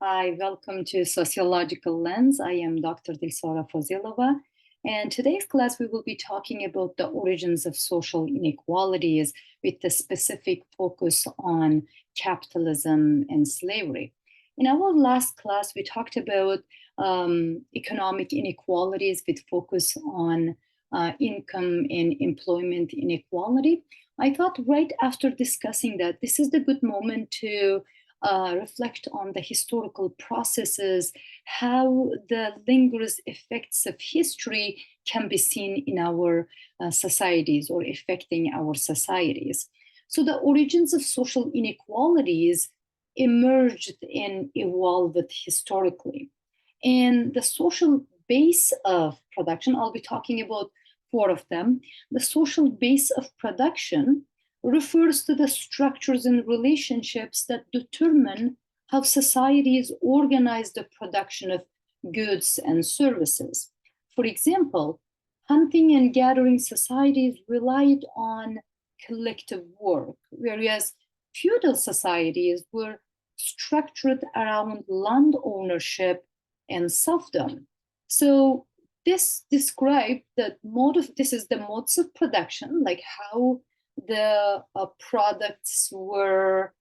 Hi, welcome to Sociological Lens. I am Dr. Dilsora Fozilova, and today's class we will be talking about the origins of social inequalities with the specific focus on capitalism and slavery. In our last class, we talked about economic inequalities with focus on income and employment inequality. I thought right after discussing that, this is the good moment to reflect on the historical processes, how the lingering effects of history can be seen in our societies or affecting our societies. So the origins of social inequalities emerged and evolved historically. And the social base of production, I'll be talking about four of them. The social base of production refers to the structures and relationships that determine how societies organize the production of goods and services. For example, hunting and gathering societies relied on collective work, whereas feudal societies were structured around land ownership and serfdom. So this described this is the modes of production, like how the products were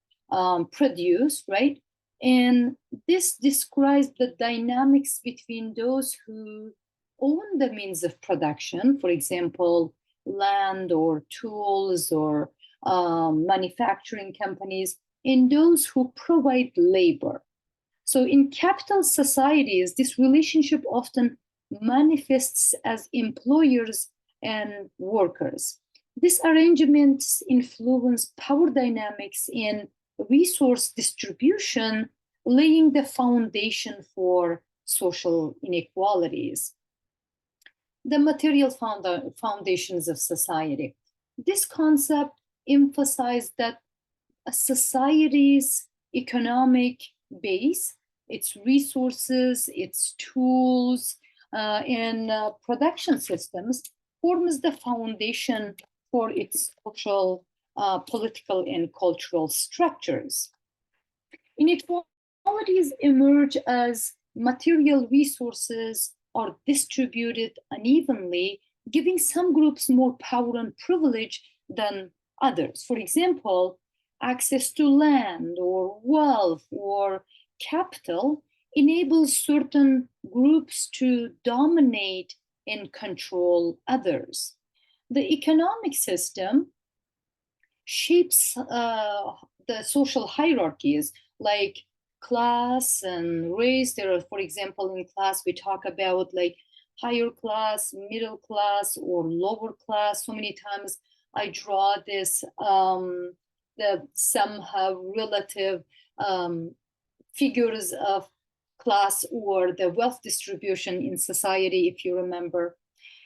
produced, right? And this describes the dynamics between those who own the means of production, for example, land or tools or manufacturing companies, and those who provide labor. So in capital societies, this relationship often manifests as employers and workers. This arrangement influences power dynamics in resource distribution, laying the foundation for social inequalities. The material foundations of society. This concept emphasized that a society's economic base, its resources, its tools, and production systems forms the foundation for its social, political, and cultural structures. Inequalities emerge as material resources are distributed unevenly, giving some groups more power and privilege than others. For example, access to land or wealth or capital enables certain groups to dominate and control others. The economic system shapes the social hierarchies like class and race. There are, for example, in class, we talk about like higher class, middle class, or lower class. So many times I draw this, the somehow relative figures of class or the wealth distribution in society, if you remember.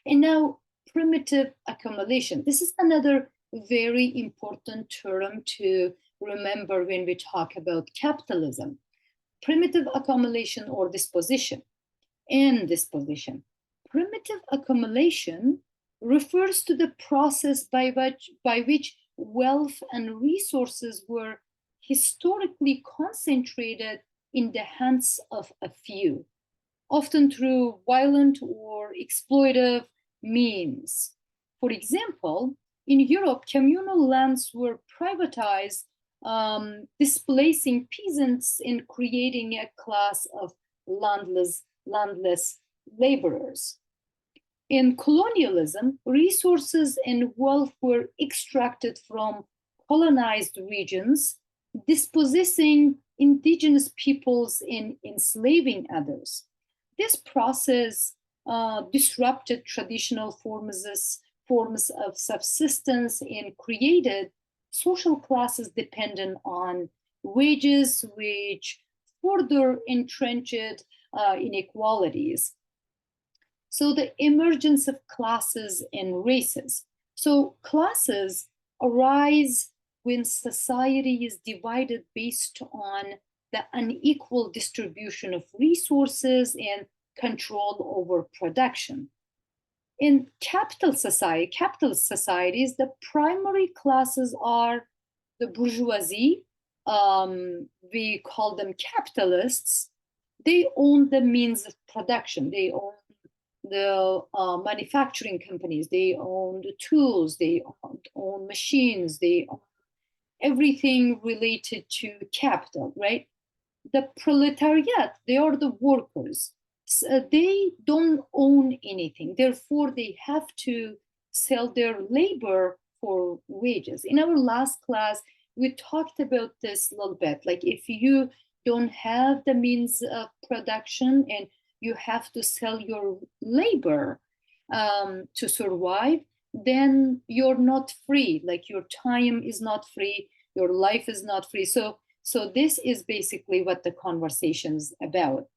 And now primitive accumulation. This is another very important term to remember when we talk about capitalism. Primitive accumulation or disposition. And disposition. Primitive accumulation refers to the process by which wealth and resources were historically concentrated in the hands of a few, often through violent or exploitive means. For example, in Europe, communal lands were privatized, displacing peasants and creating a class of landless laborers. In colonialism, resources and wealth were extracted from colonized regions, dispossessing indigenous peoples and enslaving others. This process disrupted traditional forms of subsistence and created social classes dependent on wages, which further entrenched inequalities. So the emergence of classes and races. So classes arise when society is divided based on the unequal distribution of resources and control over production. In capitalist societies, the primary classes are the bourgeoisie, we call them capitalists, they own the means of production. They own the manufacturing companies, they own the tools, they own machines, they own everything related to capital, right? The proletariat, they are the workers. They don't own anything. Therefore, they have to sell their labor for wages. In our last class, we talked about this a little bit. Like if you don't have the means of production and you have to sell your labor to survive, then you're not free. Like your time is not free, your life is not free. So this is basically what the conversation's about.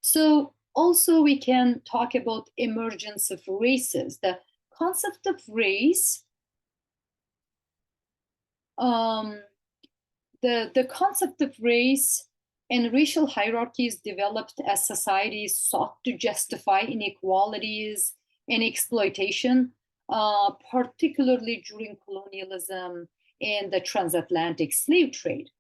So also we can talk about emergence of races. The concept of race, the concept of race and racial hierarchies developed as societies sought to justify inequalities and exploitation, particularly during colonialism and the transatlantic slave trade.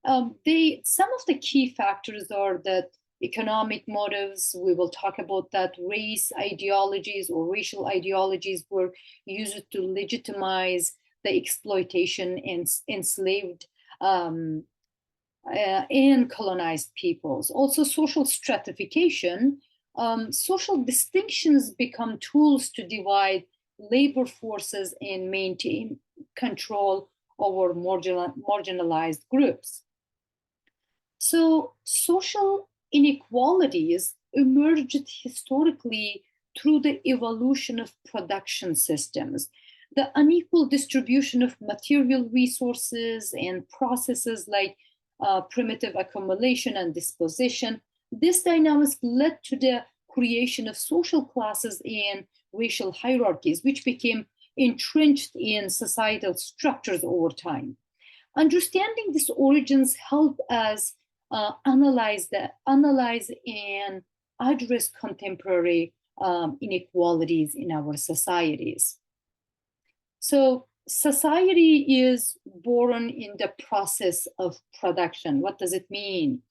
Some of the key factors are that economic motives, we will talk about that, race ideologies or racial ideologies were used to legitimize the exploitation and enslaved and colonized peoples. Also social stratification, social distinctions become tools to divide labor forces and maintain control over marginalized groups. So social inequalities emerged historically through the evolution of production systems, the unequal distribution of material resources and processes like primitive accumulation and disposition. This dynamics led to the creation of social classes and racial hierarchies, which became entrenched in societal structures over time. Understanding these origins help us analyze and address contemporary inequalities in our societies. So society is born in the process of production. What does it mean?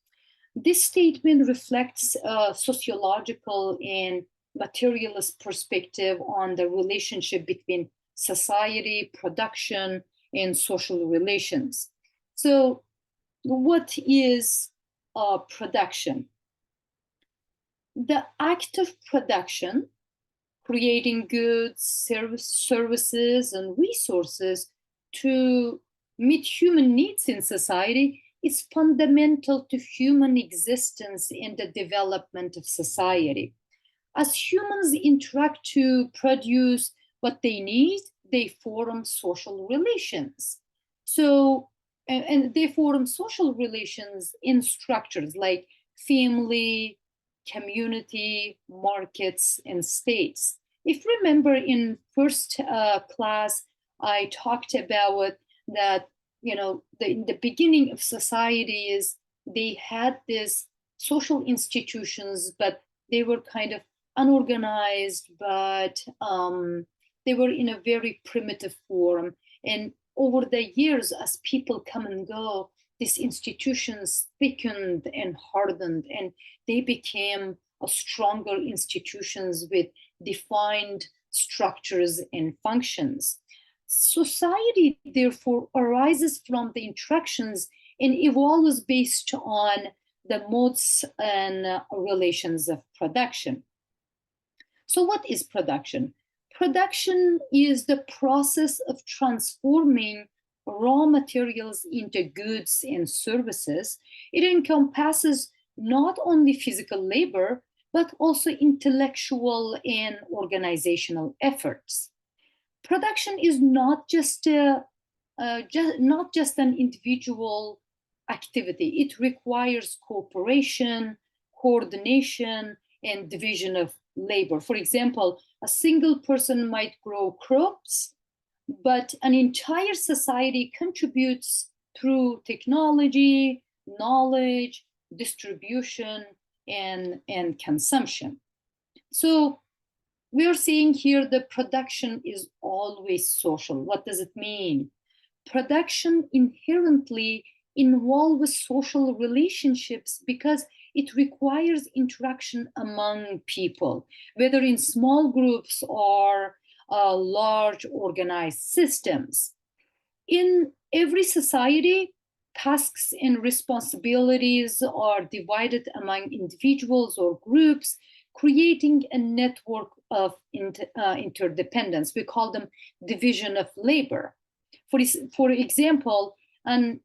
This statement reflects a sociological and materialist perspective on the relationship between society, production, and social relations. So what is production? The act of production, creating goods, services, and resources to meet human needs in society, is fundamental to human existence and the development of society. As humans interact to produce what they need, they form social relations. So, and they form social relations in structures like family, community, markets, and states. If you remember in first class, I talked about that, in the beginning of societies, they had these social institutions, but they were kind of unorganized, but they were in a very primitive form. And over the years, as people come and go, these institutions thickened and hardened, and they became stronger institutions with defined structures and functions. Society, therefore, arises from the interactions and evolves based on the modes and relations of production. So what is production? Production is the process of transforming raw materials into goods and services. It encompasses not only physical labor, but also intellectual and organizational efforts. Production is not just an individual activity. It requires cooperation, coordination, and division of labor. For example, a single person might grow crops, but an entire society contributes through technology, knowledge, distribution, and consumption. So we are seeing here the production is always social. What does it mean? production inherently involves social relationships because it requires interaction among people, whether in small groups or large organized systems. In every society, tasks and responsibilities are divided among individuals or groups, creating a network of interdependence. We call them division of labor. For example, in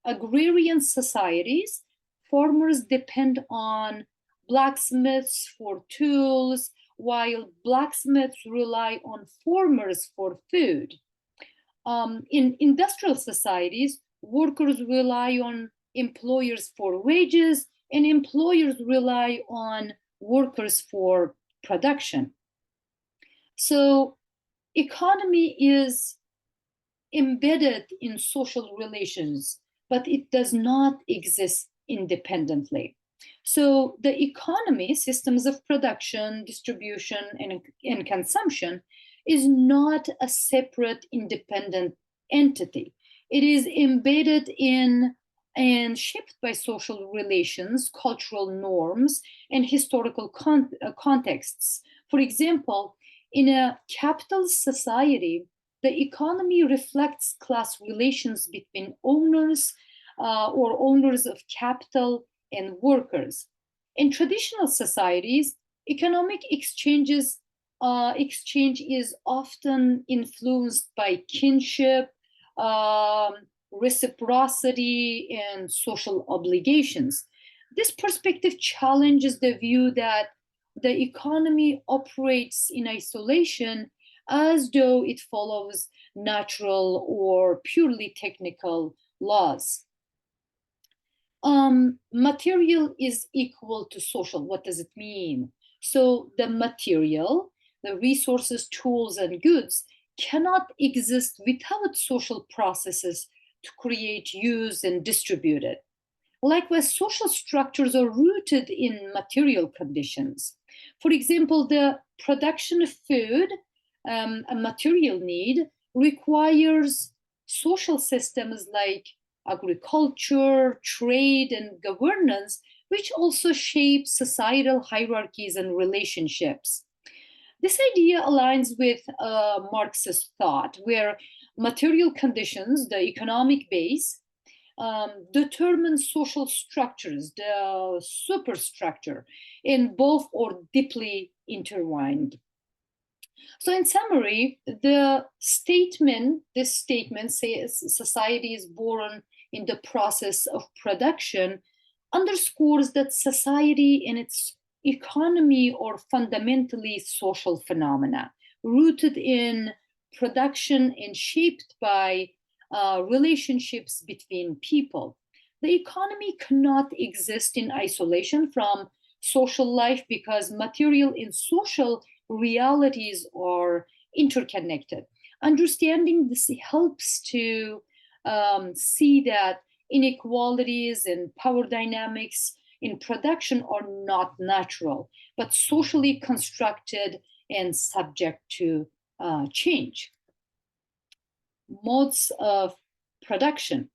agrarian societies, farmers depend on blacksmiths for tools, while blacksmiths rely on farmers for food. In industrial societies, workers rely on employers for wages, and employers rely on workers for production. So economy is embedded in social relations, but it does not exist independently. So the economy, systems of production, distribution, and consumption, is not a separate independent entity. It is embedded in and shaped by social relations, cultural norms, and historical contexts. For example, in a capitalist society, the economy reflects class relations between owners or owners of capital and workers. In traditional societies, economic exchange is often influenced by kinship, reciprocity, and social obligations. This perspective challenges the view that the economy operates in isolation as though it follows natural or purely technical laws. Material is equal to social. What does it mean? So the material, the resources, tools, and goods cannot exist without social processes to create, use, and distribute it. Likewise, social structures are rooted in material conditions. For example, the production of food, a material need, requires social systems like agriculture, trade, and governance, which also shape societal hierarchies and relationships. This idea aligns with Marxist thought, where material conditions, the economic base, determine social structures, the superstructure, and both are deeply intertwined. So in summary, this statement says society is born in the process of production, underscores that society and its economy are fundamentally social phenomena, rooted in production and shaped by relationships between people. The economy cannot exist in isolation from social life because material and social realities are interconnected. Understanding this helps to see that inequalities and power dynamics in production are not natural, but socially constructed and subject to change. Modes of production.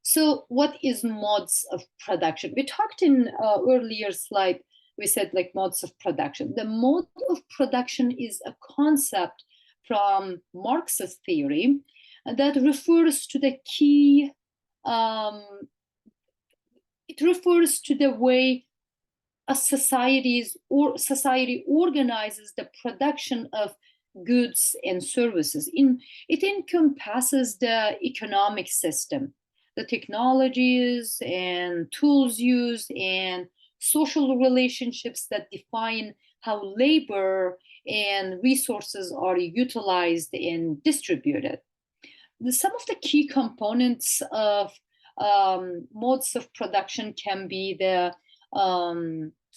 So what is modes of production? We talked in earlier slide, we said like modes of production. The mode of production is a concept from Marxist theory that refers to the key, it refers to the way a society organizes the production of goods and services. It encompasses the economic system, the technologies and tools used, and social relationships that define how labor and resources are utilized and distributed. Some of the key components of modes of production can be the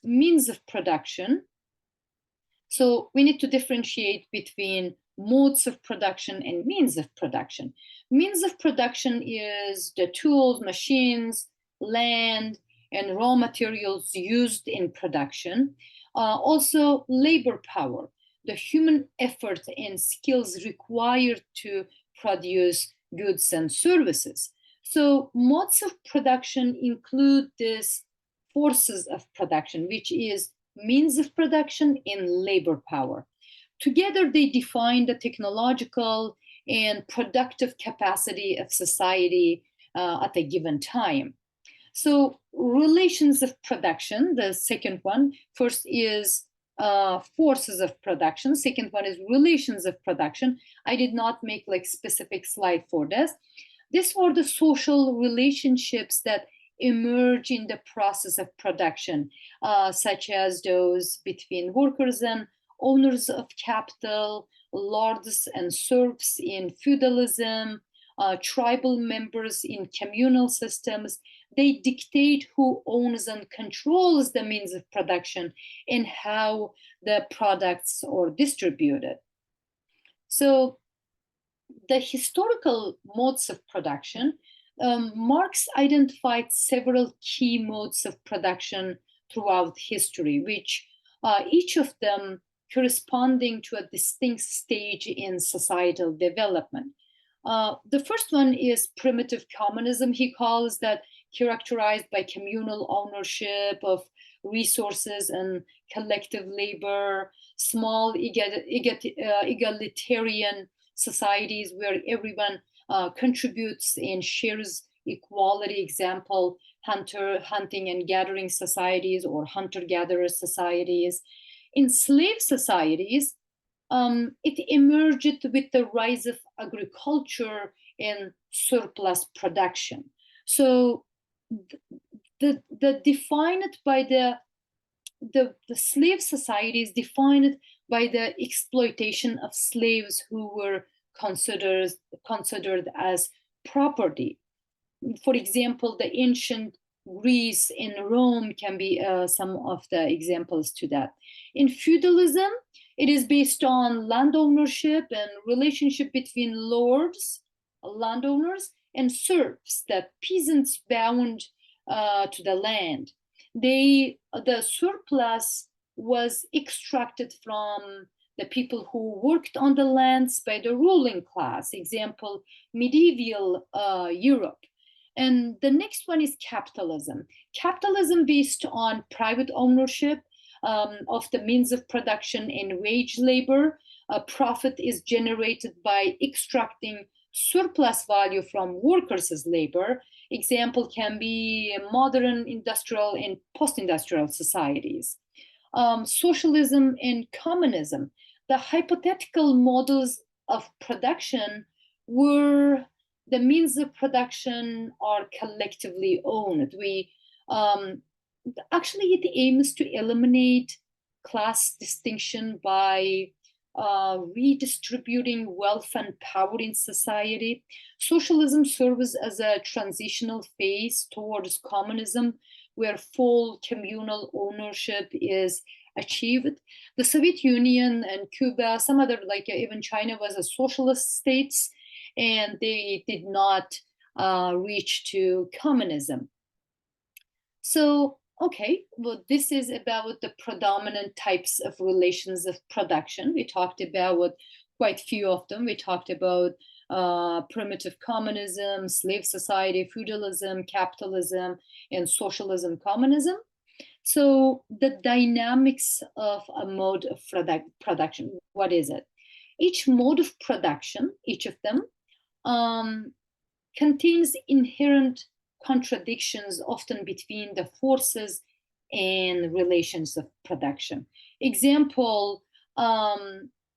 means of production. So we need to differentiate between modes of production and means of production. Means of production is the tools, machines, land, and raw materials used in production. Also, labor power, the human effort and skills required to produce goods and services. So modes of production include these forces of production, which is means of production and labor power. Together, they define the technological and productive capacity of society at a given time. So relations of production, the second one, first is forces of production. Second one is relations of production. I did not make like specific slide for this. These are the social relationships that emerge in the process of production, such as those between workers and owners of capital, lords and serfs in feudalism, tribal members in communal systems. They dictate who owns and controls the means of production and how the products are distributed. So the historical modes of production, Marx identified several key modes of production throughout history, which each of them corresponding to a distinct stage in societal development. The first one is primitive communism, he calls that, characterized by communal ownership of resources and collective labor, small egalitarian societies where everyone contributes and shares equality. Example, hunting and gathering societies or hunter-gatherer societies. In slave societies, it emerged with the rise of agriculture and surplus production. So the defined by the slave societies defined by the exploitation of slaves who were considered as property. For example, the ancient Greece and Rome can be some of the examples to that. In feudalism, it is based on land ownership and relationship between lords, landowners, and serfs, that peasants bound to the land. The surplus was extracted from the people who worked on the lands by the ruling class. Example, medieval Europe. And the next one is capitalism. Capitalism based on private ownership of the means of production and wage labor. A profit is generated by extracting surplus value from workers' labor. Example can be modern industrial and post-industrial societies. Socialism and communism. The hypothetical models of production were the means of production are collectively owned. Actually, it aims to eliminate class distinction by redistributing wealth and power in society. Socialism serves as a transitional phase towards communism, where full communal ownership is achieved. The Soviet Union and Cuba, some other, like even China, was a socialist states, and they did not reach to communism. So, okay, well, this is about the predominant types of relations of production. We talked about quite few of them. We talked about primitive communism, slave society, feudalism, capitalism, and socialism, communism. So the dynamics of a mode of production, what is it? Each mode of production, each of them, contains inherent contradictions, often between the forces and relations of production. Example,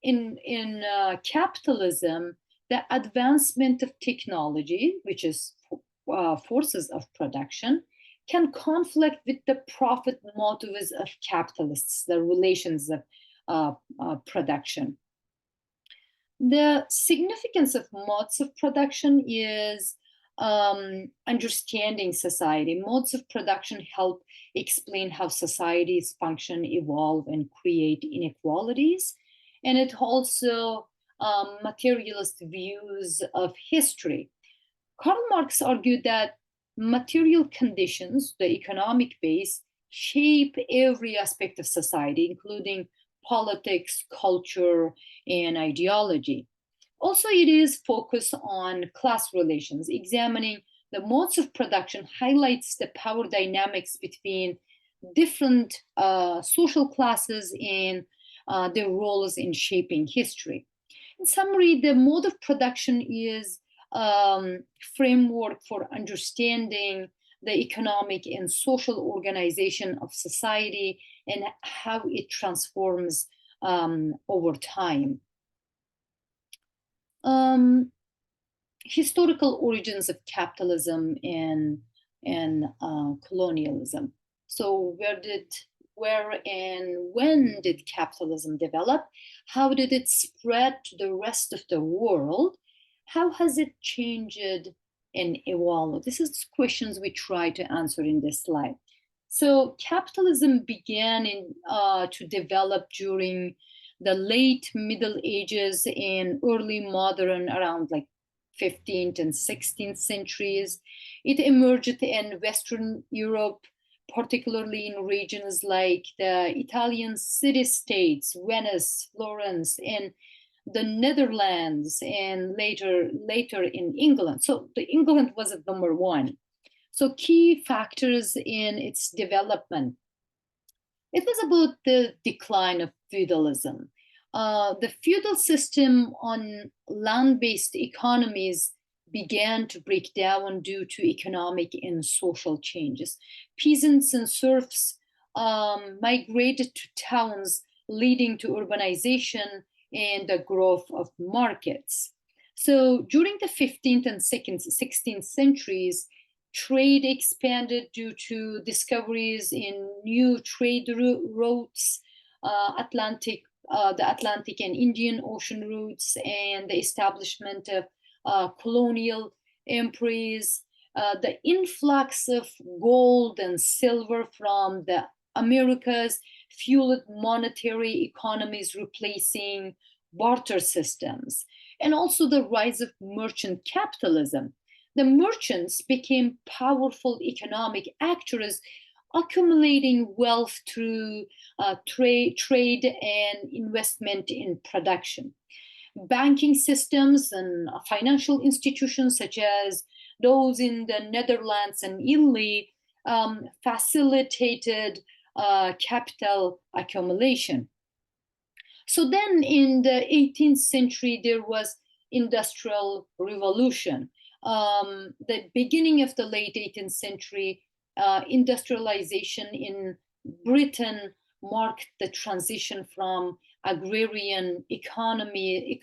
in capitalism, the advancement of technology, which is forces of production, can conflict with the profit motives of capitalists, the relations of production. The significance of modes of production is understanding society. Modes of production help explain how societies function, evolve, and create inequalities. And it also materialist views of history. Karl Marx argued that material conditions, the economic base, shape every aspect of society, including politics, culture, and ideology. Also, it is focused on class relations. Examining the modes of production highlights the power dynamics between different social classes and their roles in shaping history. In summary, the mode of production is framework for understanding the economic and social organization of society and how it transforms over time. Historical origins of capitalism and colonialism. So where and when did capitalism develop? How did it spread to the rest of the world? How has it changed and evolved? This is questions we try to answer in this slide. So capitalism began to develop during the late Middle Ages and early modern, around like 15th and 16th centuries. It emerged in Western Europe, particularly in regions like the Italian city-states, Venice, Florence, and the Netherlands, and later in England. So the England was at number one. So key factors in its development. It was about the decline of feudalism. The feudal system on land-based economies began to break down due to economic and social changes. Peasants and serfs migrated to towns, leading to urbanization and the growth of markets. So during the 15th and 16th centuries, trade expanded due to discoveries in new trade routes, the Atlantic and Indian Ocean routes, and the establishment of colonial empires. The influx of gold and silver from the Americas fueled monetary economies, replacing barter systems, and also the rise of merchant capitalism. The merchants became powerful economic actors, accumulating wealth through trade and investment in production. Banking systems and financial institutions, such as those in the Netherlands and Italy, facilitated capital accumulation. So then in the 18th century, there was Industrial Revolution. The beginning of the late 18th century, industrialization in Britain marked the transition from agrarian economies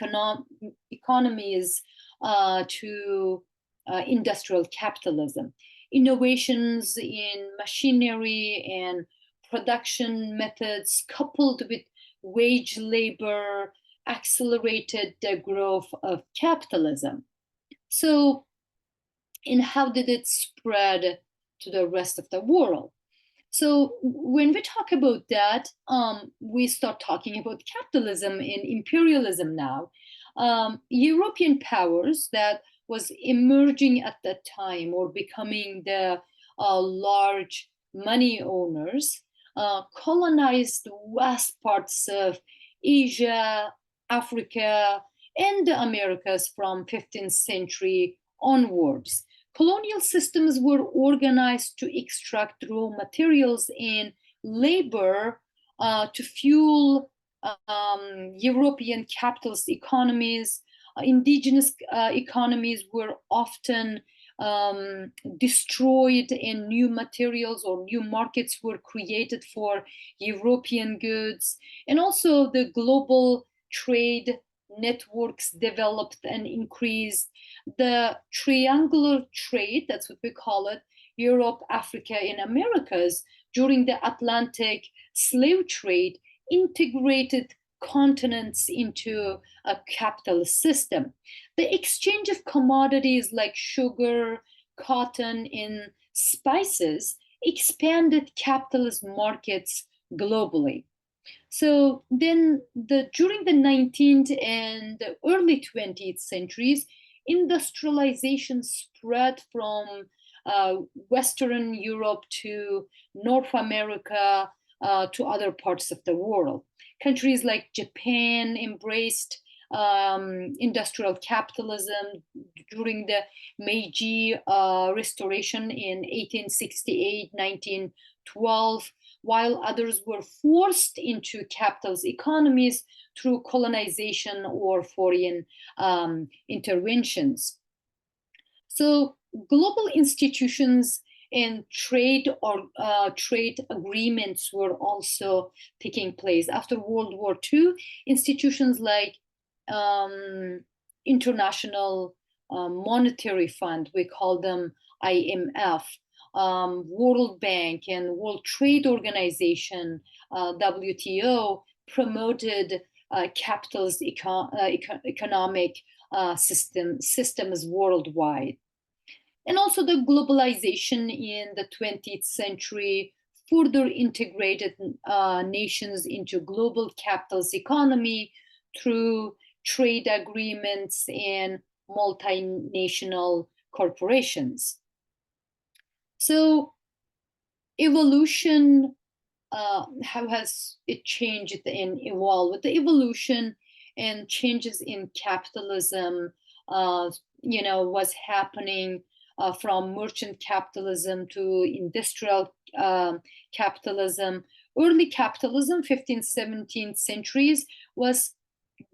to industrial capitalism. Innovations in machinery and production methods, coupled with wage labor, accelerated the growth of capitalism. So, and how did it spread to the rest of the world? So when we talk about that, we start talking about capitalism and imperialism now. European powers that was emerging at that time, or becoming the large money owners, colonized vast parts of Asia, Africa, and the Americas from 15th century onwards. Colonial systems were organized to extract raw materials and labor to fuel European capitalist economies. Indigenous economies were often destroyed, and new materials or new markets were created for European goods. And also the global trade networks developed and increased. The triangular trade, that's what we call it, Europe, Africa, and Americas, during the Atlantic slave trade, integrated continents into a capitalist system. The exchange of commodities like sugar, cotton, and spices expanded capitalist markets globally. So then during the 19th and the early 20th centuries, industrialization spread from Western Europe to North America, to other parts of the world. Countries like Japan embraced industrial capitalism during the Meiji Restoration in 1868, 1912, while others were forced into capitalist economies through colonization or foreign interventions. So global institutions and trade agreements were also taking place. After World War II, institutions like International Monetary Fund, we call them IMF, World Bank and World Trade Organization, WTO, promoted capitalist economic systems worldwide. And also the globalization in the 20th century further integrated nations into global capitalist economy through trade agreements and multinational corporations. So evolution, how has it changed and evolved? With the evolution and changes in capitalism, was happening from merchant capitalism to industrial capitalism. Early capitalism, 15th, 17th centuries, was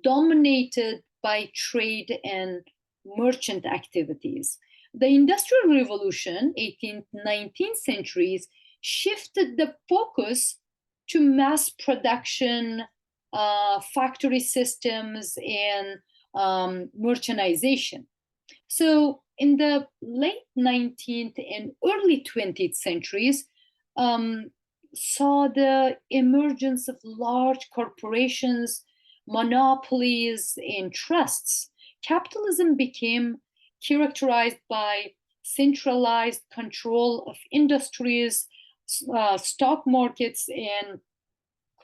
dominated by trade and merchant activities. The Industrial Revolution, 18th, 19th centuries, shifted the focus to mass production, factory systems, and merchandization. So in the late 19th and early 20th centuries, saw the emergence of large corporations, monopolies, and trusts. Capitalism became characterized by centralized control of industries, stock markets, and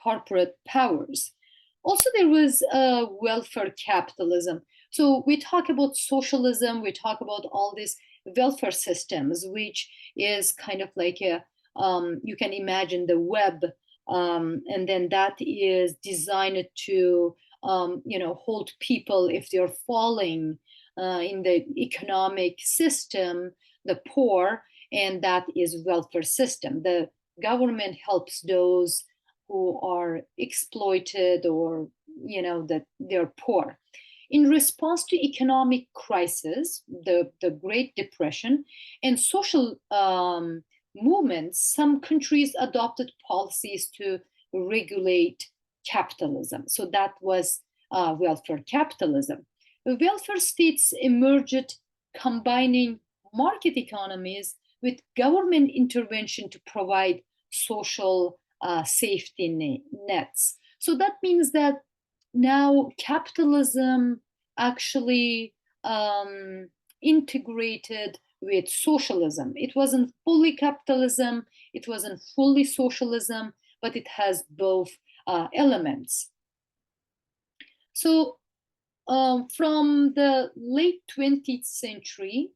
corporate powers. Also, there was welfare capitalism. So we talk about socialism, we talk about all these welfare systems, which is kind of like you can imagine the web, and then that is designed to hold people if they're falling in the economic system, the poor, and that is welfare system. The government helps those who are exploited or that they're poor. In response to economic crisis, the Great Depression, and social movements, some countries adopted policies to regulate capitalism. So that was welfare capitalism. Welfare states emerged, combining market economies with government intervention to provide social safety nets. So that means that now capitalism actually integrated with socialism. It wasn't fully capitalism, it wasn't fully socialism, but it has both elements. So from the late 20th century,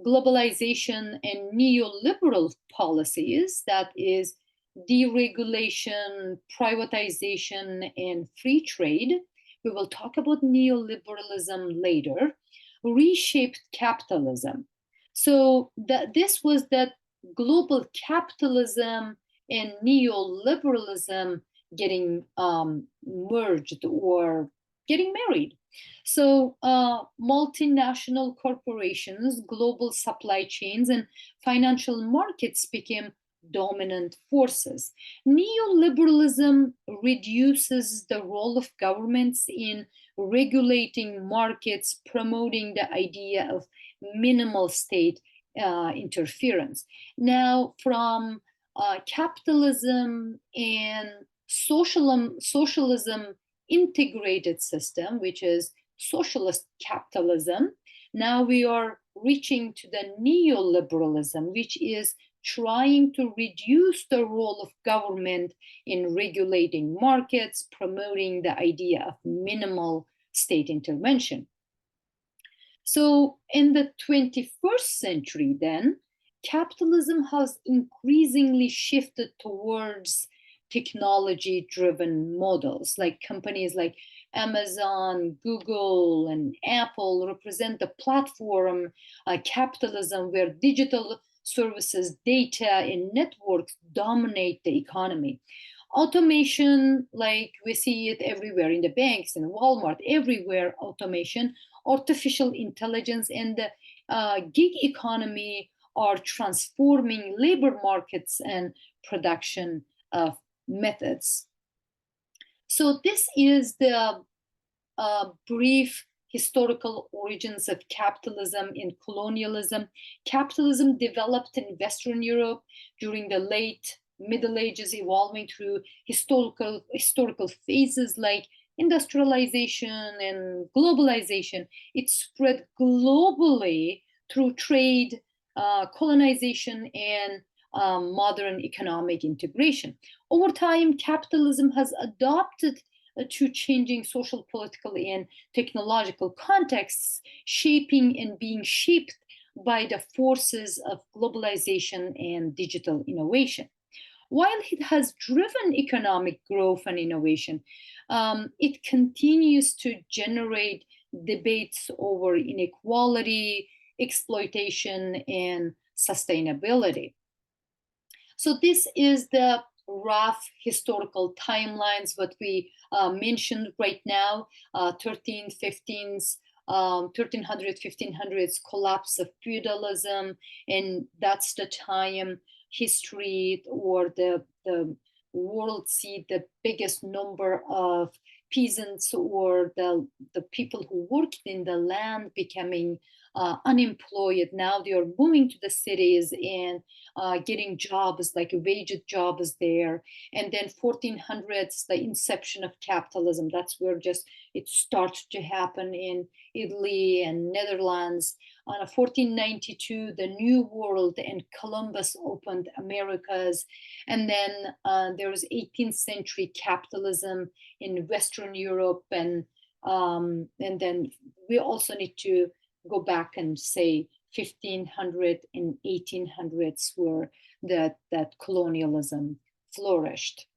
globalization and neoliberal policies, that is deregulation, privatization, and free trade, we will talk about neoliberalism later, reshaped capitalism. So this was that global capitalism and neoliberalism getting merged or getting married. So multinational corporations, global supply chains, and financial markets became dominant forces. Neoliberalism reduces the role of governments in regulating markets, promoting the idea of minimal state interference. Now, from capitalism and socialism integrated system, which is socialist capitalism, now we are reaching to the neoliberalism, which is trying to reduce the role of government in regulating markets, promoting the idea of minimal state intervention. So in the 21st century, then, capitalism has increasingly shifted towards technology-driven models, like companies like Amazon, Google, and Apple represent the platform capitalism where digital services, data, and networks dominate the economy. Automation, like we see it everywhere in the banks and Walmart, everywhere automation, artificial intelligence, and the gig economy are transforming labor markets and production methods. So this is the brief historical origins of capitalism and colonialism. Capitalism developed in Western Europe during the late Middle Ages, evolving through historical phases like industrialization and globalization. It spread globally through trade, colonization, and modern economic integration. Over time, capitalism has adopted to changing social, political, and technological contexts, shaping and being shaped by the forces of globalization and digital innovation. While it has driven economic growth and innovation, it continues to generate debates over inequality, exploitation, and sustainability. So this is the rough historical timelines, what we mentioned right now, 1300s, 1500s collapse of feudalism, and that's the time history or the world see the biggest number of peasants or the people who worked in the land becoming unemployed. Now they are moving to the cities and getting jobs, like wage jobs there. And then 1400s, the inception of capitalism. That's where just it starts to happen in Italy and Netherlands. On 1492, the New World and Columbus opened Americas. And then there was 18th century capitalism in Western Europe. And then we also need to go back and say 1500 and 1800s where that colonialism flourished.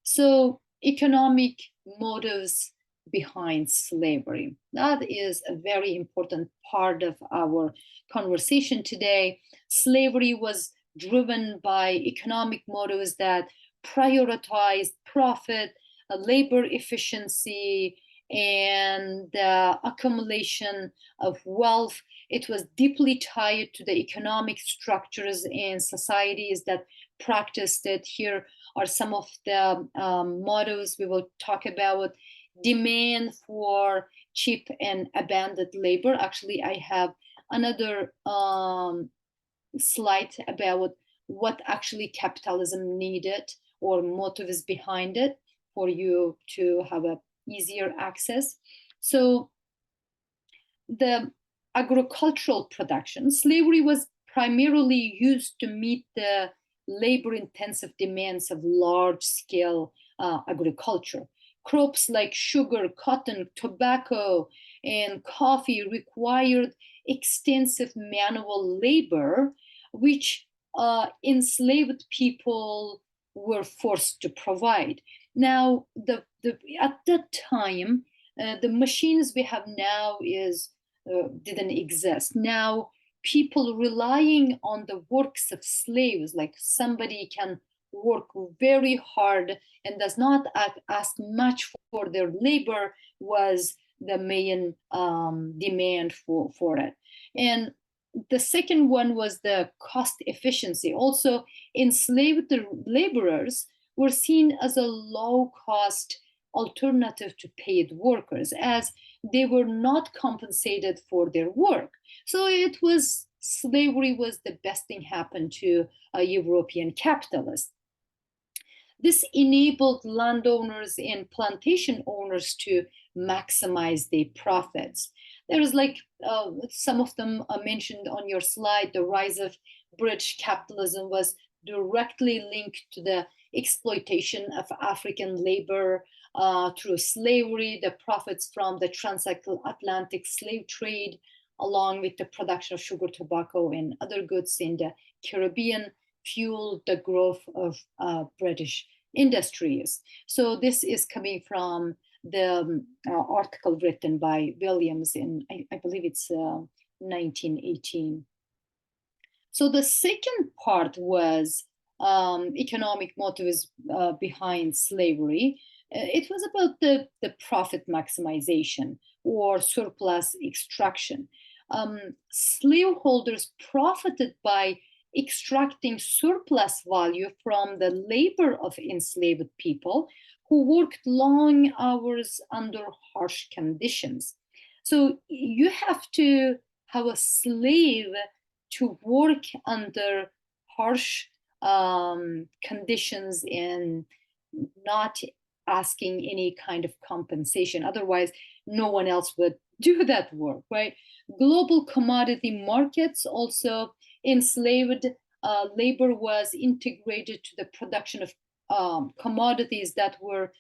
So economic motives behind slavery. That is a very important part of our conversation today. Slavery was driven by economic motives that prioritized profit, labor efficiency, and the accumulation of wealth. It was deeply tied to the economic structures and societies that practiced it. Here are some of the mottos we will talk about. Demand for cheap and abandoned labor. Actually, I have another slide about what actually capitalism needed or motives behind it for you to have a easier access. So the agricultural production, slavery was primarily used to meet the labor-intensive demands of large-scale agriculture. Crops like sugar, cotton, tobacco, and coffee required extensive manual labor, which enslaved people were forced to provide. Now, at that time, the machines we have now didn't exist. Now, people relying on the works of slaves, like somebody can work very hard and does not ask much for their labor, was the main demand for it. And the second one was the cost efficiency. Also, enslaved laborers were seen as a low-cost alternative to paid workers, as they were not compensated for their work. So slavery was the best thing happened to a European capitalist. This enabled landowners and plantation owners to maximize their profits. There's like some of them are mentioned on your slide. The rise of British capitalism was directly linked to the exploitation of African labor through slavery, the profits from the transatlantic slave trade, along with the production of sugar, tobacco, and other goods in the Caribbean, fueled the growth of British industries. So this is coming from the article written by Williams in, I believe it's 1918. So the second part was economic motives behind slavery. It was about the profit maximization or surplus extraction. Slaveholders profited by extracting surplus value from the labor of enslaved people who worked long hours under harsh conditions. So you have to have a slave to work under harsh conditions and not asking any kind of compensation. Otherwise, no one else would do that work, right? Global commodity markets also enslaved labor was integrated to the production of commodities that were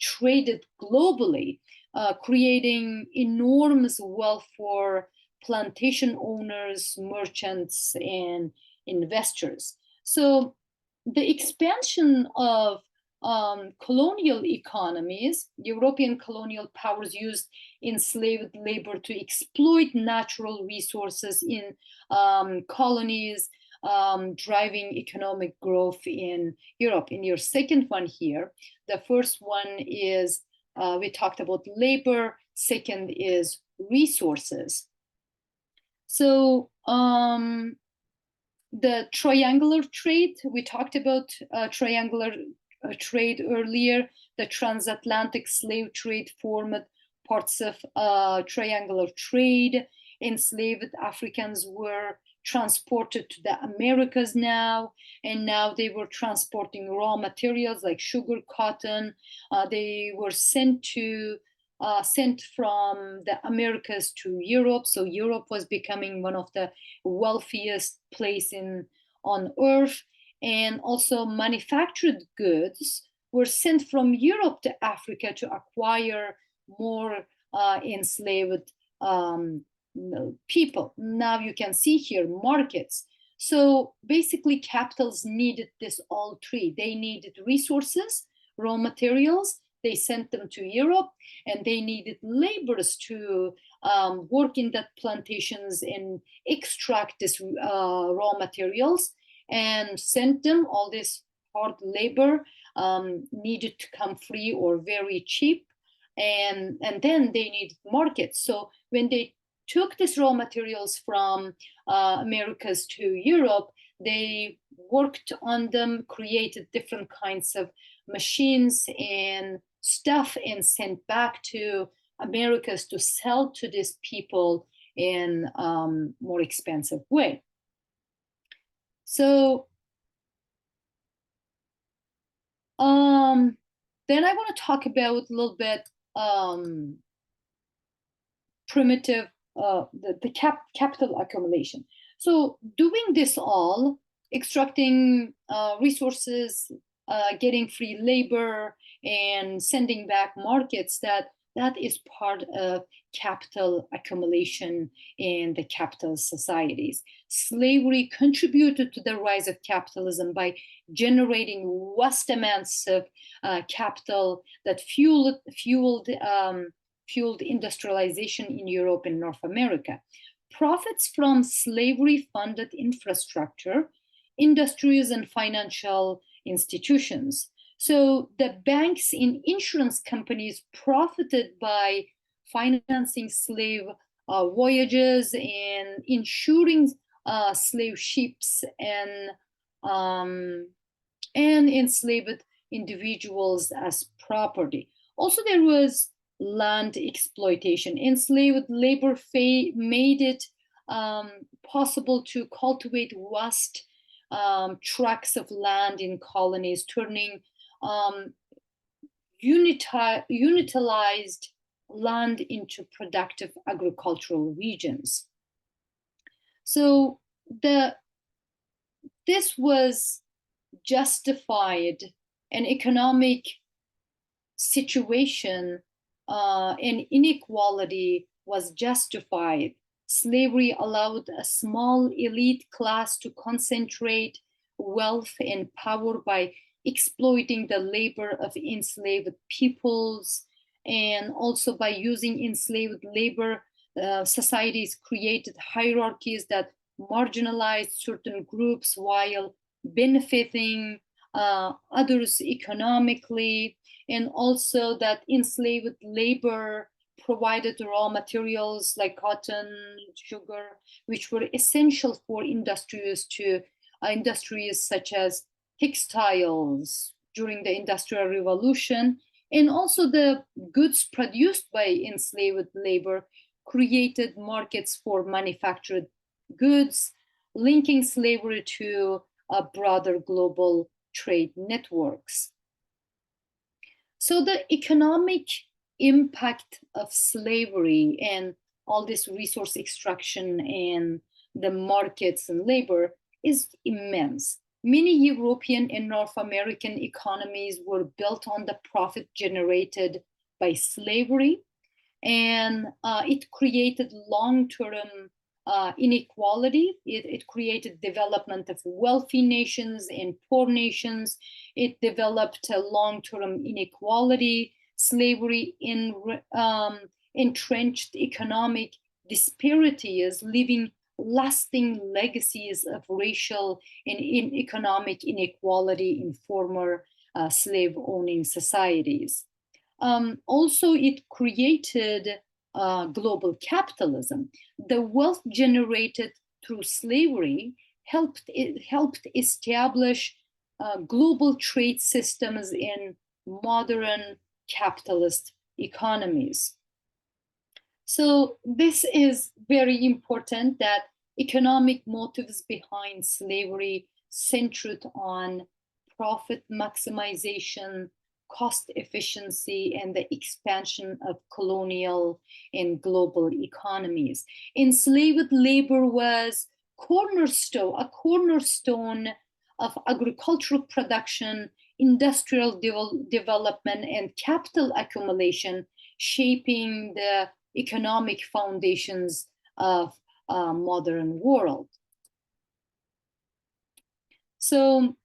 traded globally, creating enormous wealth for plantation owners, merchants, and investors. So the expansion of colonial economies, European colonial powers used enslaved labor to exploit natural resources in colonies, driving economic growth in Europe. In your second one here, the first one is we talked about labor, second is resources. So the triangular trade, we talked about triangular trade earlier. The transatlantic slave trade formed parts of triangular trade. Enslaved Africans were transported to the Americas now, and now they were transporting raw materials like sugar, cotton. They were sent from the Americas to Europe. So Europe was becoming one of the wealthiest place on earth. And also manufactured goods were sent from Europe to Africa to acquire more enslaved people. Now you can see here markets. So basically capitals needed this all three. They needed resources, raw materials, they sent them to Europe, and they needed laborers to work in that plantations and extract this raw materials and sent them. All this hard labor needed to come free or very cheap, and then they needed markets. So when they took these raw materials from Americas to Europe, they worked on them, created different kinds of machines and stuff, and sent back to Americas to sell to these people in more expensive way. So then I want to talk about a little bit primitive, the capital accumulation. So doing this all, extracting resources, getting free labor, and sending back markets, that is part of capital accumulation in the capitalist societies. Slavery contributed to the rise of capitalism by generating vast amounts of capital that fueled industrialization in Europe and North America. Profits from slavery funded infrastructure, industries, and financial institutions. So the banks and insurance companies profited by financing slave voyages and insuring slave ships and enslaved individuals as property. Also, there was land exploitation. Enslaved labor made it possible to cultivate vast tracts of land in colonies, turning utilized land into productive agricultural regions. So this was justified an economic situation and inequality was justified. Slavery allowed a small elite class to concentrate wealth and power by exploiting the labor of enslaved peoples, and also by using enslaved labor, societies created hierarchies that marginalized certain groups while benefiting others economically, and also that enslaved labor provided raw materials like cotton, sugar, which were essential for industries such as textiles during the Industrial Revolution, and also the goods produced by enslaved labor created markets for manufactured goods, linking slavery to broader global trade networks. So the economic impact of slavery and all this resource extraction and the markets and labor is immense. Many European and North American economies were built on the profit generated by slavery, and it created long-term inequality. It created development of wealthy nations and poor nations. It developed a long-term inequality. Slavery entrenched economic disparities, leaving lasting legacies of racial and economic inequality in former slave-owning societies. Also, it created global capitalism. The wealth generated through slavery helped establish global trade systems in modern capitalist economies. So this is very important, that economic motives behind slavery centered on profit maximization, cost efficiency, and the expansion of colonial and global economies. Enslaved labor was a cornerstone of agricultural production, industrial development, and capital accumulation, shaping the economic foundations of a modern world. So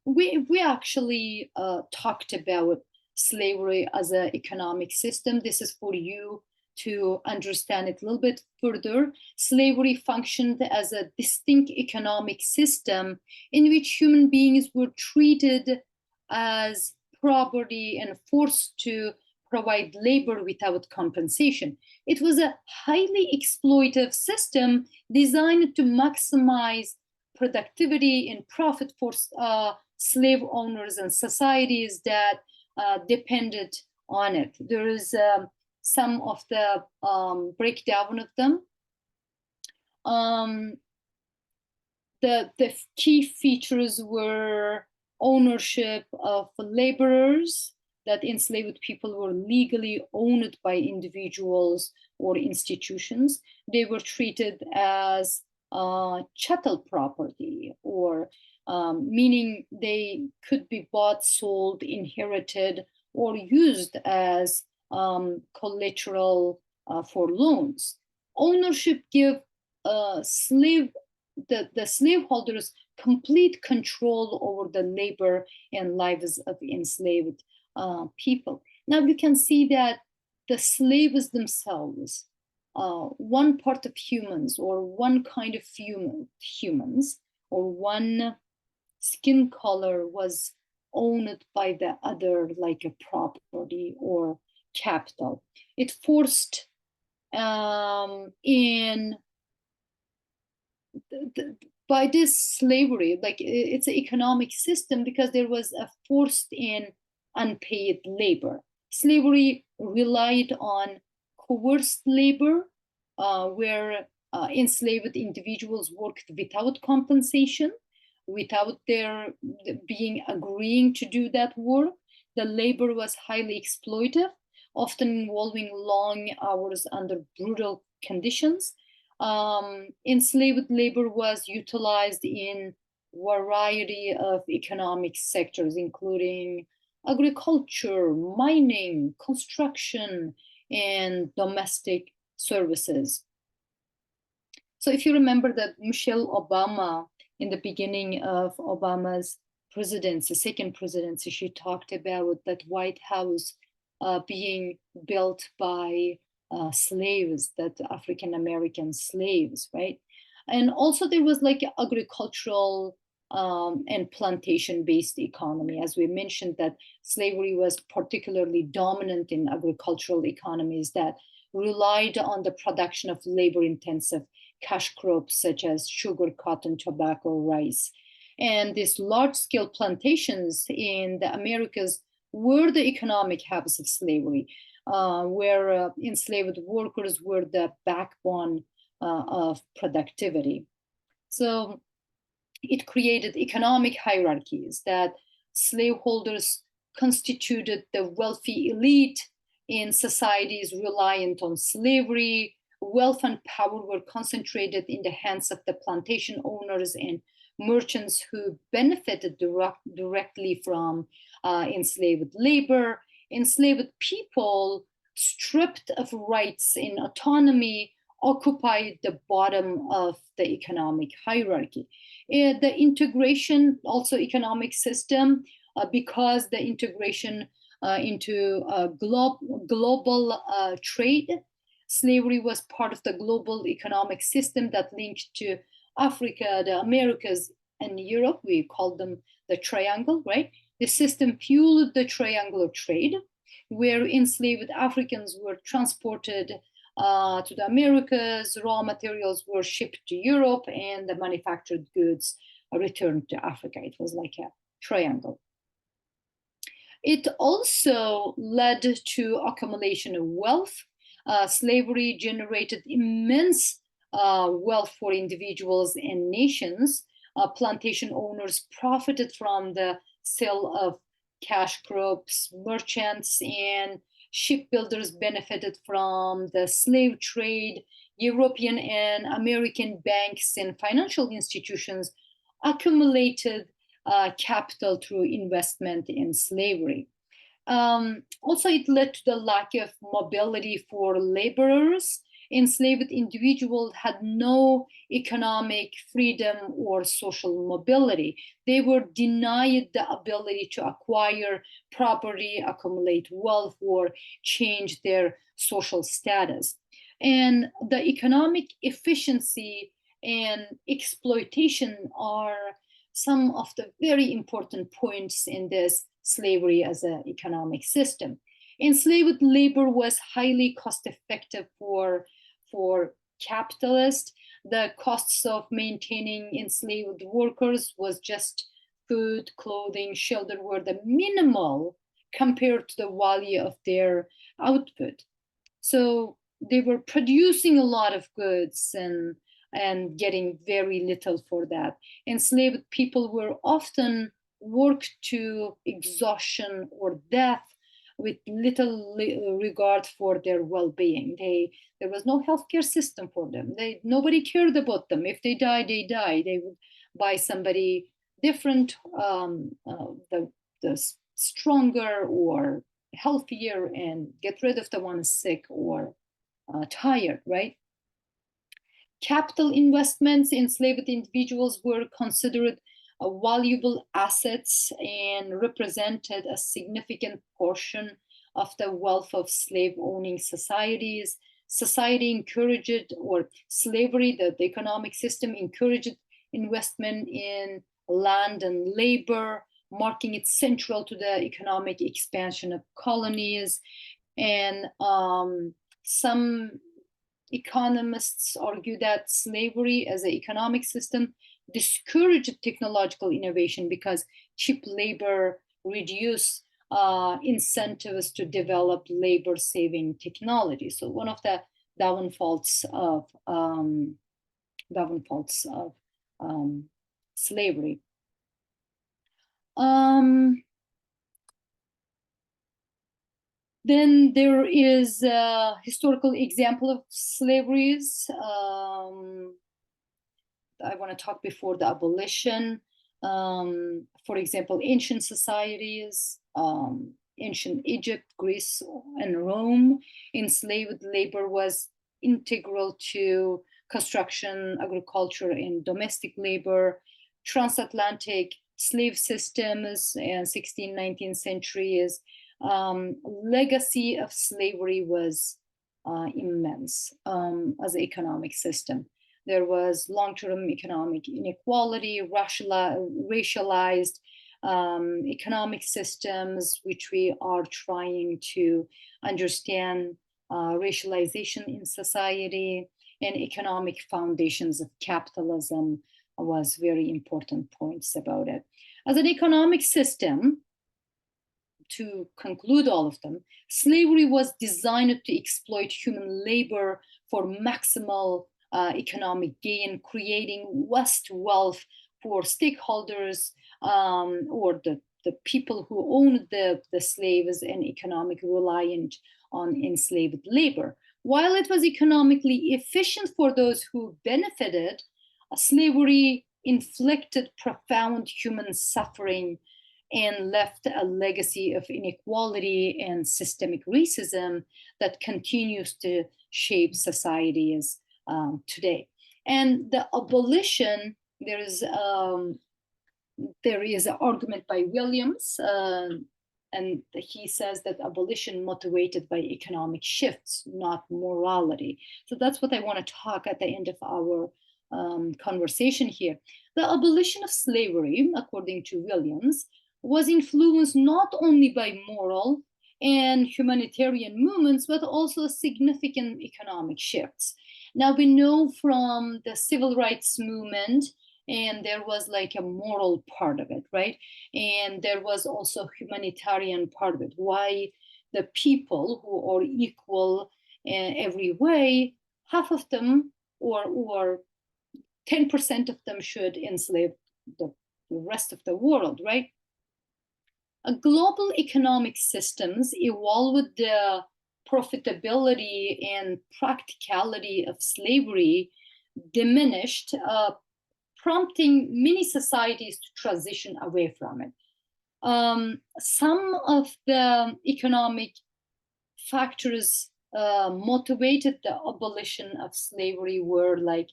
we actually talked about slavery as an economic system. This is for you to understand it a little bit further. Slavery functioned as a distinct economic system in which human beings were treated as property and forced to provide labor without compensation. It was a highly exploitative system designed to maximize productivity and profit for slave owners and societies that depended on it. There is some of the breakdown of them. The key features were ownership of laborers, that enslaved people were legally owned by individuals or institutions. They were treated as chattel property, or meaning they could be bought, sold, inherited, or used as collateral for loans. Ownership gave the slaveholders complete control over the labor and lives of enslaved people. Now you can see that the slaves themselves, one part of humans, or one kind of humans, or one skin color was owned by the other like a property or capital. It forced by this slavery, like it's an economic system because there was a forced in unpaid labor. Slavery relied on coerced labor, where enslaved individuals worked without compensation, without their being agreeing to do that work. The labor was highly exploitive, often involving long hours under brutal conditions. Enslaved labor was utilized in a variety of economic sectors, including agriculture, mining, construction, and domestic services. So if you remember that Michelle Obama in the beginning of Obama's presidency, second presidency, she talked about that White House being built by slaves, that African American slaves, right? And also there was like agricultural and plantation-based economy. As we mentioned, that slavery was particularly dominant in agricultural economies that relied on the production of labor-intensive cash crops such as sugar, cotton, tobacco, rice. And these large-scale plantations in the Americas were the economic hubs of slavery, where enslaved workers were the backbone of productivity. So it created economic hierarchies that slaveholders constituted the wealthy elite in societies reliant on slavery. Wealth and power were concentrated in the hands of the plantation owners and merchants who benefited directly from enslaved labor. Enslaved people, stripped of rights and autonomy, occupied the bottom of the economic hierarchy. The integration, also economic system, because the integration into global trade, slavery was part of the global economic system that linked to Africa, the Americas, and Europe. We called them the triangle, right? The system fueled the triangular trade, where enslaved Africans were transported to the Americas, raw materials were shipped to Europe, and the manufactured goods returned to Africa. It was like a triangle. It also led to accumulation of wealth. Slavery generated immense wealth for individuals and nations. Plantation owners profited from the sale of cash crops. Merchants and shipbuilders benefited from the slave trade. European and American banks and financial institutions accumulated capital through investment in slavery. Also, it led to the lack of mobility for laborers. Enslaved individuals had no economic freedom or social mobility. They were denied the ability to acquire property, accumulate wealth, or change their social status. And the economic efficiency and exploitation are some of the very important points in this slavery as an economic system. Enslaved labor was highly cost effective for capitalists. The costs of maintaining enslaved workers was just food, clothing, shelter were the minimal compared to the value of their output. So they were producing a lot of goods and getting very little for that. Enslaved people were often worked to exhaustion or death with little regard for their well-being. There was no healthcare system for them. Nobody cared about them. If they die, they die. They would buy somebody different, the stronger or healthier, and get rid of the one sick or tired, right? Capital investments in enslaved individuals were considered valuable assets and represented a significant portion of the wealth of slave-owning societies. Society encouraged, or slavery, the economic system encouraged investment in land and labor, marking it central to the economic expansion of colonies. And some economists argue that slavery as an economic system discouraged technological innovation because cheap labor reduced incentives to develop labor-saving technology. So one of the downfalls of slavery. Then there is a historical example of slaveries. I want to talk before the abolition. For example, ancient societies, ancient Egypt, Greece, and Rome, enslaved labor was integral to construction, agriculture, and domestic labor. transatlantic slave systems in 16th, 19th centuries, legacy of slavery was immense as an economic system. There was long-term economic inequality, racialized economic systems, which we are trying to understand, racialization in society, and economic foundations of capitalism was very important points about it. As an economic system, to conclude all of them, slavery was designed to exploit human labor for maximal economic gain, creating vast wealth for stakeholders or the people who owned the slaves and economic reliant on enslaved labor. While it was economically efficient for those who benefited, slavery inflicted profound human suffering and left a legacy of inequality and systemic racism that continues to shape societies today. And the abolition, there is an argument by Williams, and he says that abolition motivated by economic shifts, not morality. So that's what I want to talk at the end of our conversation here. The abolition of slavery, according to Williams, was influenced not only by moral and humanitarian movements, but also significant economic shifts. Now we know from the civil rights movement, and there was like a moral part of it, right? And there was also humanitarian part of it. Why the people who are equal in every way, half of them or 10% of them should enslave the rest of the world, right? Global economic systems evolved the profitability and practicality of slavery diminished, prompting many societies to transition away from it. Some of the economic factors motivated the abolition of slavery were like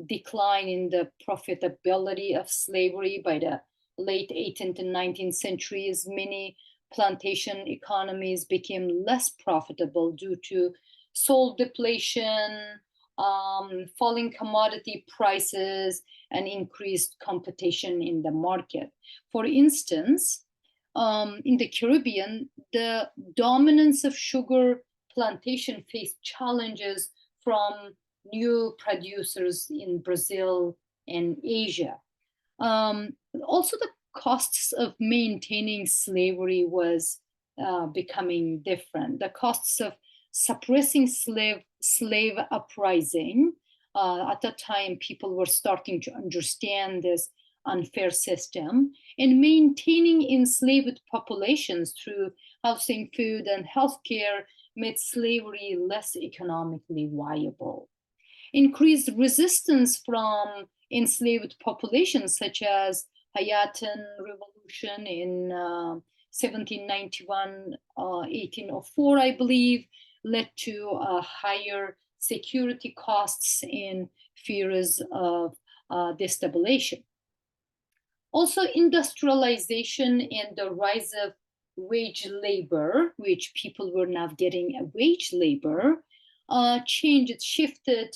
decline in the profitability of slavery by the late 18th and 19th centuries. Many plantation economies became less profitable due to soil depletion, falling commodity prices, and increased competition in the market. For instance, in the Caribbean, the dominance of sugar plantation faced challenges from new producers in Brazil and Asia. Also, the costs of maintaining slavery was becoming different. The costs of suppressing slave uprising, at that time, people were starting to understand this unfair system, and maintaining enslaved populations through housing, food, and healthcare made slavery less economically viable. Increased resistance from enslaved populations, such as Hayatan Revolution in 1791, 1804, I believe, led to higher security costs and fears of destabilization. Also, industrialization and the rise of wage labor, which people were now getting a wage labor, shifted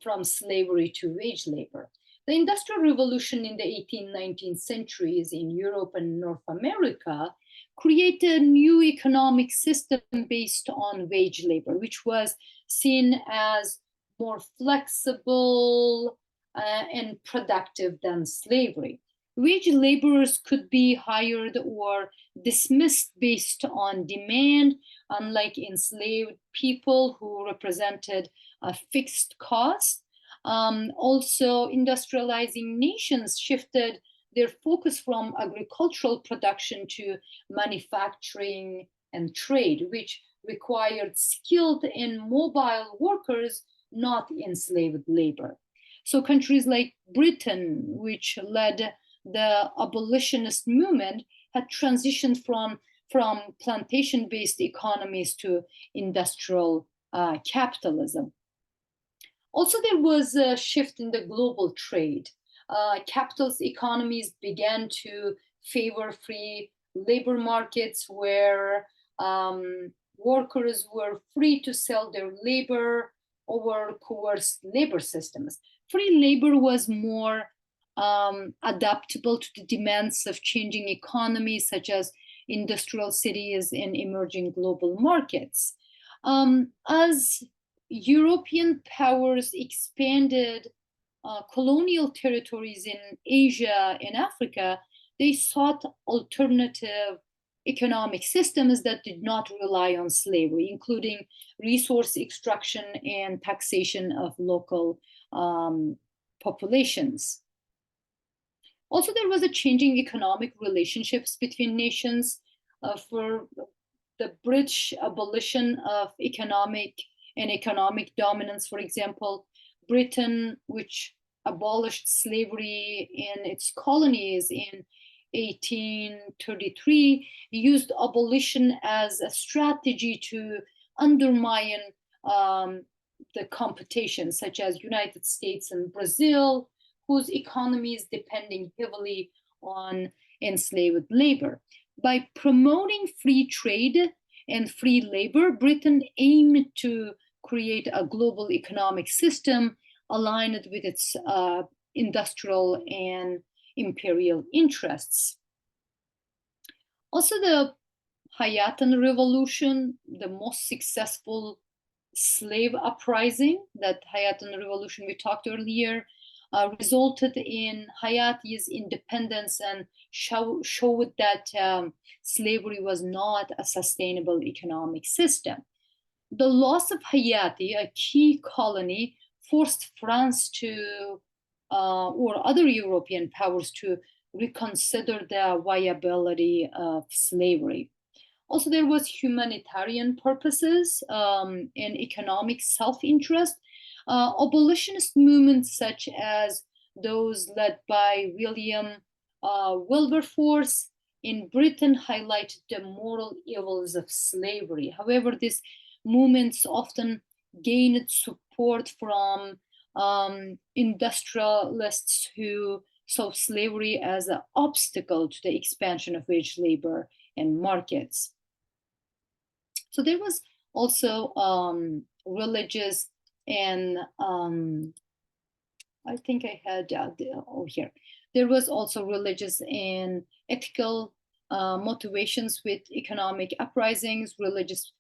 from slavery to wage labor. The Industrial Revolution in the 18th, 19th centuries in Europe and North America created a new economic system based on wage labor, which was seen as more flexible and productive than slavery. Wage laborers could be hired or dismissed based on demand, unlike enslaved people who represented a fixed cost. Also, industrializing nations shifted their focus from agricultural production to manufacturing and trade, which required skilled and mobile workers, not enslaved labor. So countries like Britain, which led the abolitionist movement, had transitioned from plantation-based economies to industrial capitalism. Also, there was a shift in the global trade. capitalist economies began to favor free labor markets where workers were free to sell their labor over coerced labor systems. Free labor was more adaptable to the demands of changing economies, such as industrial cities and emerging global markets. As European powers expanded colonial territories in Asia and Africa, they sought alternative economic systems that did not rely on slavery, including resource extraction and taxation of local populations. Also, there was a changing economic relationships between nations. For the British abolition of economic dominance, for example, Britain, which abolished slavery in its colonies in 1833, used abolition as a strategy to undermine the competition, such as United States and Brazil, whose economies depending heavily on enslaved labor. By promoting free trade and free labor, Britain aimed to create a global economic system aligned with its industrial and imperial interests. Also, the Hayatan Revolution, the most successful slave uprising, that Hayatan Revolution we talked earlier, resulted in Hayati's independence and showed that slavery was not a sustainable economic system. The loss of Hayati, a key colony, forced France to, or other European powers to reconsider the viability of slavery. Also, there was humanitarian purposes and economic self-interest. Abolitionist movements such as those led by William Wilberforce in Britain highlighted the moral evils of slavery. However, these movements often gained support from industrialists who saw slavery as an obstacle to the expansion of wage labor and markets. So there was also religious and I think I had here. There was also religious and ethical motivations with economic uprisings. Religious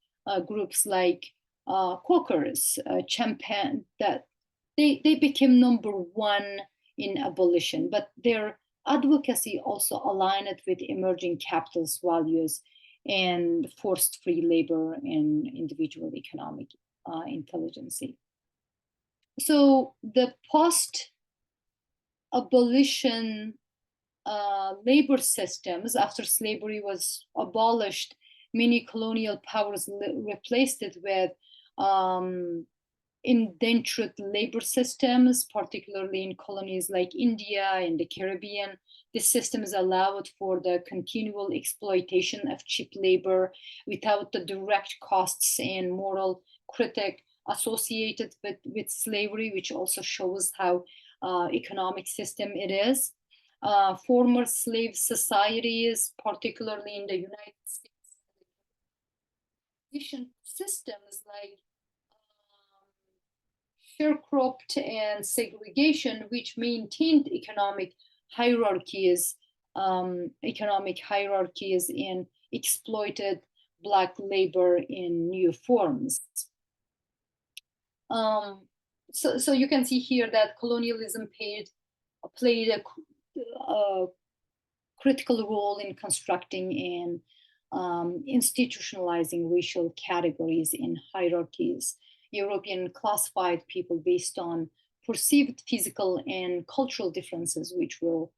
groups like Quakers championed that they became number one in abolition, but their advocacy also aligned with emerging capitalist values and forced free labor and individual economic intelligence. So the post-abolition labor systems, after slavery was abolished, many colonial powers replaced it with indentured labor systems, particularly in colonies like India and the Caribbean. These systems allowed for the continual exploitation of cheap labor without the direct costs and moral critique associated with slavery, which also shows how economic system it is. Former slave societies, particularly in the United States, systems like sharecropped and segregation, which maintained economic hierarchies and exploited Black labor in new forms. So you can see here that colonialism played a critical role in constructing and institutionalizing racial categories and hierarchies. European classified people based on perceived physical and cultural differences, which were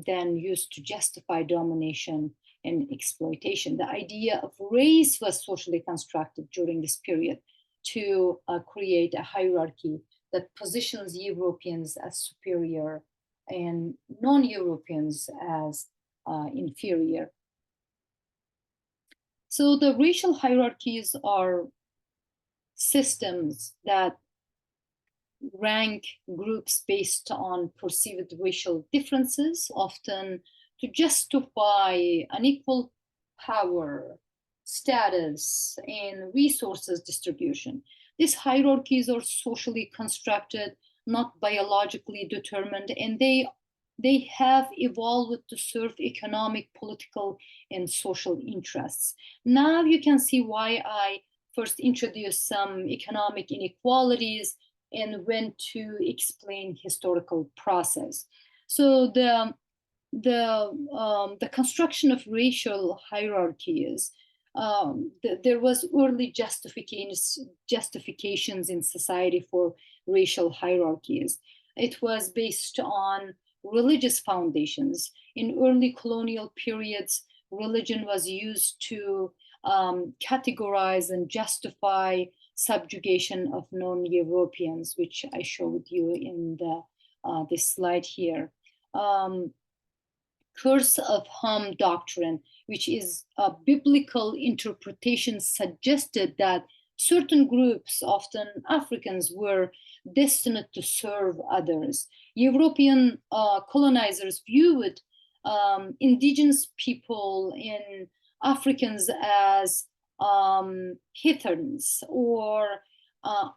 then used to justify domination and exploitation. The idea of race was socially constructed during this period to create a hierarchy that positions Europeans as superior and non-Europeans as inferior. So the racial hierarchies are systems that rank groups based on perceived racial differences, often to justify unequal power, status, and resources distribution. These hierarchies are socially constructed, not biologically determined, and they have evolved to serve economic, political, and social interests. Now you can see why I first introduced some economic inequalities and went to explain historical process. So the construction of racial hierarchies, there was early justifications in society for racial hierarchies. It was based on religious foundations. In early colonial periods, religion was used to categorize and justify subjugation of non-Europeans, which I showed you in this slide here. Curse of Ham doctrine, which is a biblical interpretation, suggested that certain groups, often Africans, were destined to serve others. European colonizers viewed indigenous people in Africans as heathens or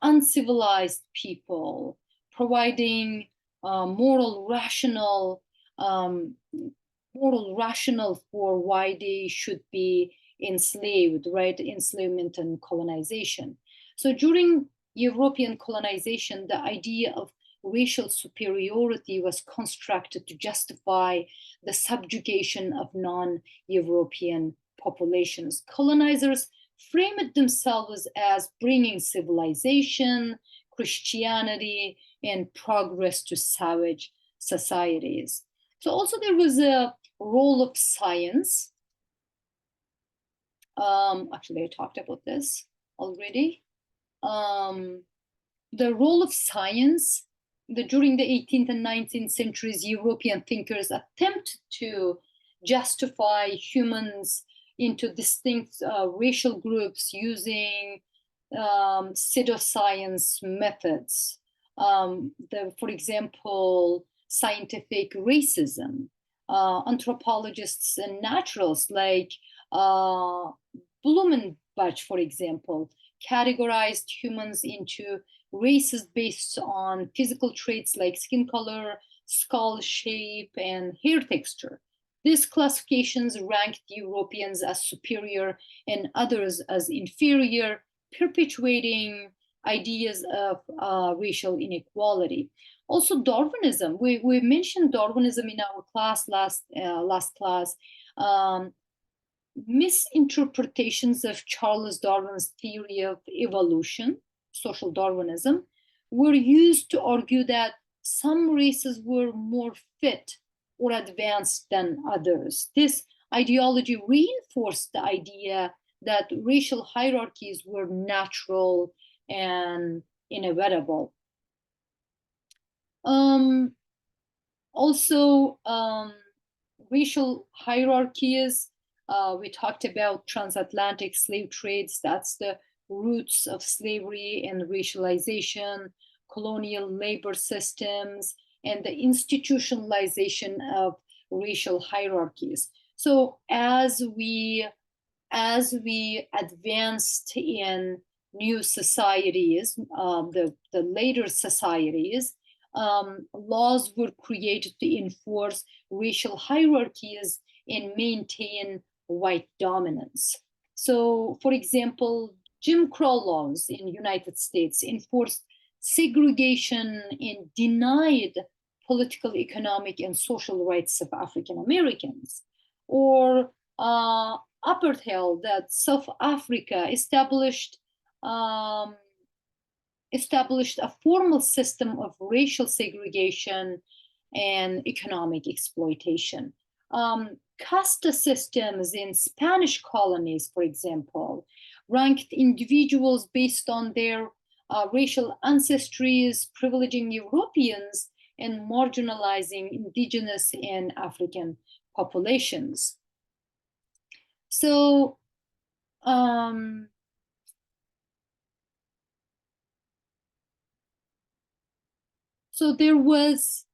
uncivilized people, providing moral rationale for why they should be enslaved, right? Enslavement and colonization. So during European colonization, the idea of racial superiority was constructed to justify the subjugation of non-European populations. Colonizers framed themselves as bringing civilization, Christianity, and progress to savage societies. So also there was a role of science. Actually, I talked about this already. The role of science, during the 18th and 19th centuries, European thinkers attempted to justify humans into distinct racial groups using pseudoscience methods. For example, scientific racism. Anthropologists and naturalists like Blumenbach, for example, categorized humans into races based on physical traits like skin color, skull shape, and hair texture. These classifications ranked Europeans as superior and others as inferior, perpetuating ideas of racial inequality. Also, Darwinism. We mentioned Darwinism in our class last class. Misinterpretations of Charles Darwin's theory of evolution, social Darwinism, were used to argue that some races were more fit or advanced than others. This ideology reinforced the idea that racial hierarchies were natural and inevitable. Also, racial hierarchies. We talked about transatlantic slave trades. That's the roots of slavery and racialization, colonial labor systems, and the institutionalization of racial hierarchies. So as we advanced in new societies, the later societies, laws were created to enforce racial hierarchies and maintain white dominance. So, for example, Jim Crow laws in the United States enforced segregation and denied political, economic, and social rights of African Americans. Or apartheid, that South Africa established a formal system of racial segregation and economic exploitation. Caste systems in Spanish colonies, for example, ranked individuals based on their racial ancestries, privileging Europeans and marginalizing indigenous and African populations. So, So there was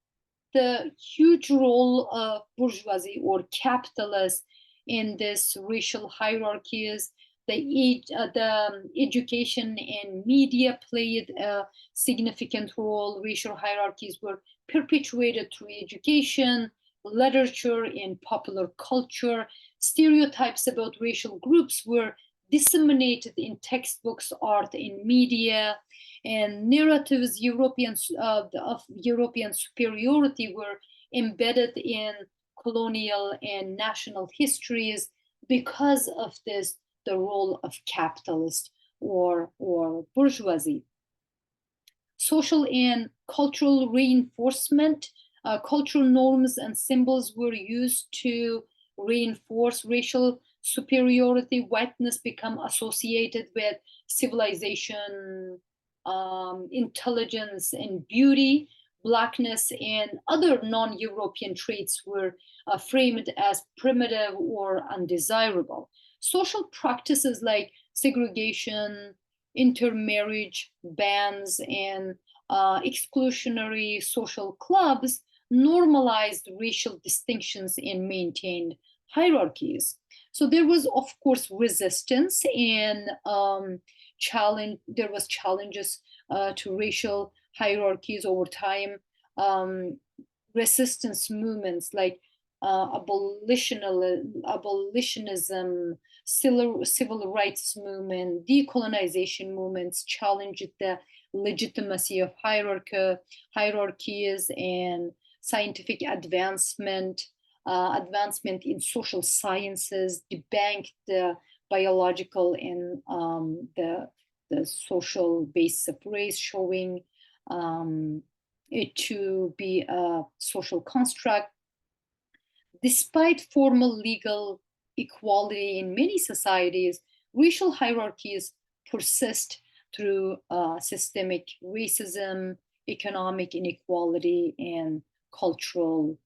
the huge role of bourgeoisie or capitalists in this racial hierarchies. The education and media played a significant role. Racial hierarchies were perpetuated through education, literature, and popular culture. Stereotypes about racial groups were disseminated in textbooks, art, and media, and narratives of European superiority were embedded in colonial and national histories because of this, the role of capitalist or bourgeoisie. Social and cultural reinforcement, cultural norms and symbols were used to reinforce racial superiority. Whiteness become associated with civilization, intelligence, and beauty. Blackness and other non-European traits were framed as primitive or undesirable. Social practices like segregation, intermarriage bans, and exclusionary social clubs normalized racial distinctions and maintained hierarchies. So there was, of course, resistance and challenge. There was challenges to racial hierarchies over time. Resistance movements like abolitionism, civil rights movement, decolonization movements challenged the legitimacy of hierarchies, and scientific advancement in social sciences debanked the biological and the social basis of race, showing it to be a social construct. Despite formal legal equality in many societies, racial hierarchies persist through systemic racism, economic inequality, and cultural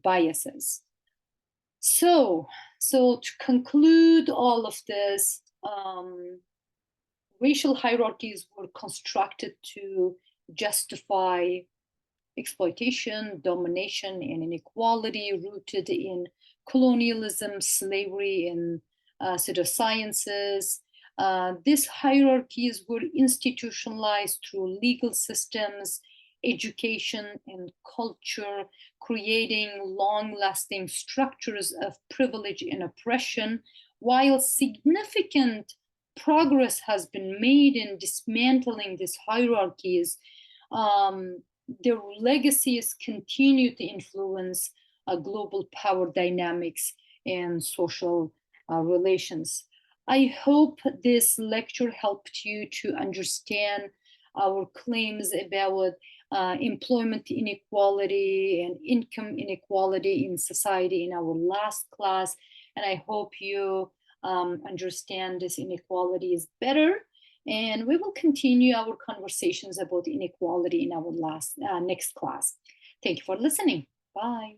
biases. So to conclude all of this, racial hierarchies were constructed to justify exploitation, domination, and inequality rooted in colonialism, slavery, and pseudosciences. These hierarchies were institutionalized through legal systems, education, and culture, creating long-lasting structures of privilege and oppression. While significant progress has been made in dismantling these hierarchies, their legacies continue to influence global power dynamics and social relations. I hope this lecture helped you to understand our claims about employment inequality and income inequality in society in our last class. And I hope you understand this inequalities better. And we will continue our conversations about inequality in our next class. Thank you for listening. Bye.